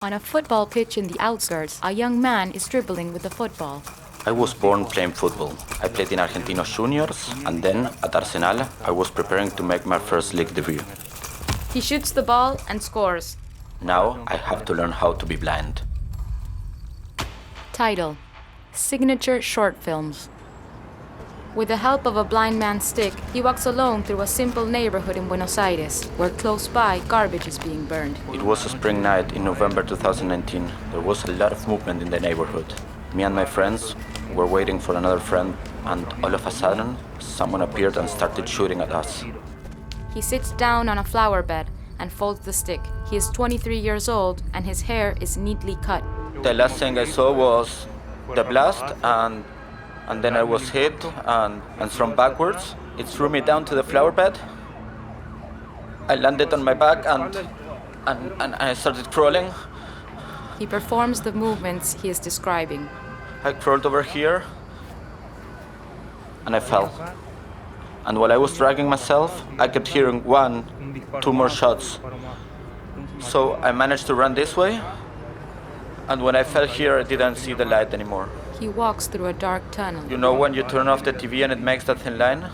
On a football pitch in the outskirts, a young man is dribbling with the football. I was born playing football. I played in Argentinos Juniors, and then at Arsenal, I was preparing to make my first league debut. He shoots the ball and scores. Now I have to learn how to be blind. Title: Signature Short Films. With the help of a blind man's stick, he walks alone through a simple neighborhood in Buenos Aires, where close by, garbage is being burned. It was a spring night in November 2019. There was a lot of movement in the neighborhood. Me and my friends were waiting for another friend, and all of a sudden, someone appeared and started shooting at us. He sits down on a flower bed and folds the stick. He is 23 years old, and his hair is neatly cut. The last thing I saw was the blast, and then I was hit and thrown backwards. It threw me down to the flower bed. I landed on my back and I started crawling. He performs the movements he is describing. I crawled over here and I fell. And while I was dragging myself, I kept hearing 1, 2 more shots. So I managed to run this way. And when I fell here, I didn't see the light anymore. He walks through a dark tunnel. You know when you turn off the TV and it makes that thin line?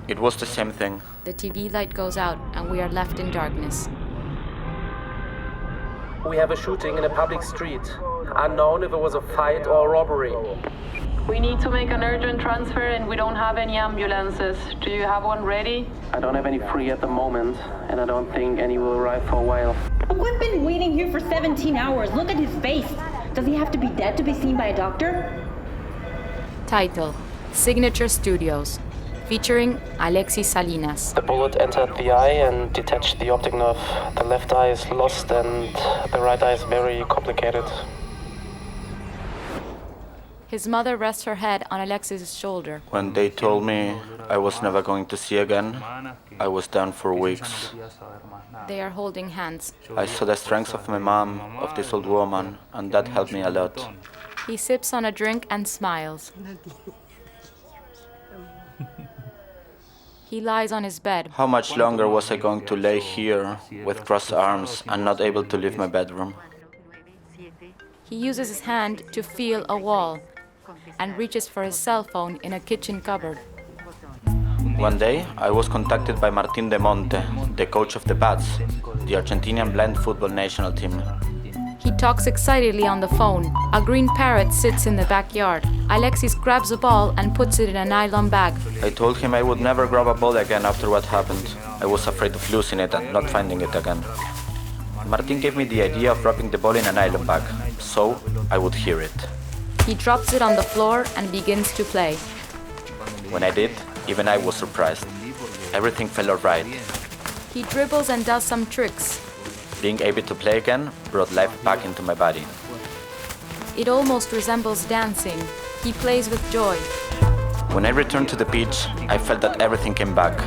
It was the same thing. The TV light goes out and we are left in darkness. We have a shooting in a public street. Unknown if it was a fight or a robbery. We need to make an urgent transfer and we don't have any ambulances. Do you have one ready? I don't have any free at the moment, and I don't think any will arrive for a while. We've been waiting here for 17 hours. Look at his face. Does he have to be dead to be seen by a doctor? Title: Signature Studios. Featuring Alexis Salinas. The bullet entered the eye and detached the optic nerve. The left eye is lost and the right eye is very complicated. His mother rests her head on Alexis' shoulder. When they told me I was never going to see again, I was down for weeks. They are holding hands. I saw the strength of my mom, of this old woman, and that helped me a lot. He sips on a drink and smiles. He lies on his bed. How much longer was I going to lay here with crossed arms and not able to leave my bedroom? He uses his hand to feel a wall and reaches for his cell phone in a kitchen cupboard. One day, I was contacted by Martín Demonte, the coach of the Bats, the Argentinian blind football national team. He talks excitedly on the phone. A green parrot sits in the backyard. Alexis grabs a ball and puts it in a nylon bag. I told him I would never grab a ball again after what happened. I was afraid of losing it and not finding it again. Martín gave me the idea of wrapping the ball in a nylon bag, so I would hear it. He drops it on the floor and begins to play. When I did, even I was surprised. Everything felt alright. He dribbles and does some tricks. Being able to play again brought life back into my body. It almost resembles dancing. He plays with joy. When I returned to the pitch, I felt that everything came back.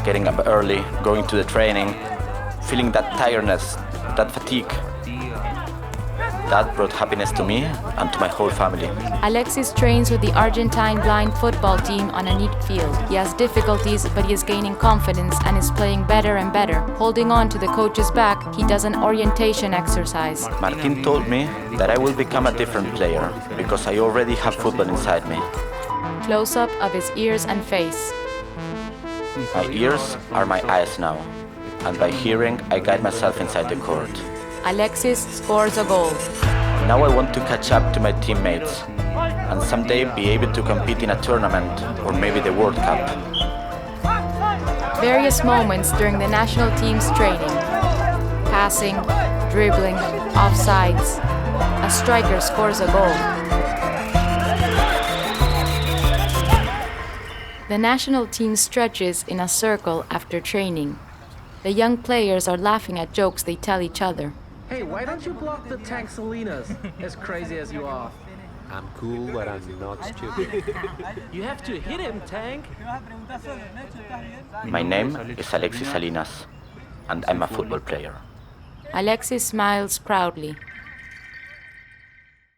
Getting up early, going to the training, feeling that tiredness, that fatigue. That brought happiness to me and to my whole family. Alexis trains with the Argentine blind football team on a neat field. He has difficulties, but he is gaining confidence and is playing better and better. Holding on to the coach's back, he does an orientation exercise. Martín told me that I will become a different player because I already have football inside me. Close-up of his ears and face. My ears are my eyes now, and by hearing, I guide myself inside the court. Alexis scores a goal. Now I want to catch up to my teammates and someday be able to compete in a tournament or maybe the World Cup. Various moments during the national team's training. Passing, dribbling, offsides. A striker scores a goal. The national team stretches in a circle after training. The young players are laughing at jokes they tell each other. Hey, why don't you block the tank Salinas, as crazy as you are? I'm cool, but I'm not stupid. You have to hit him, Tank! My name is Alexis Salinas, and I'm a football player. Alexis smiles proudly.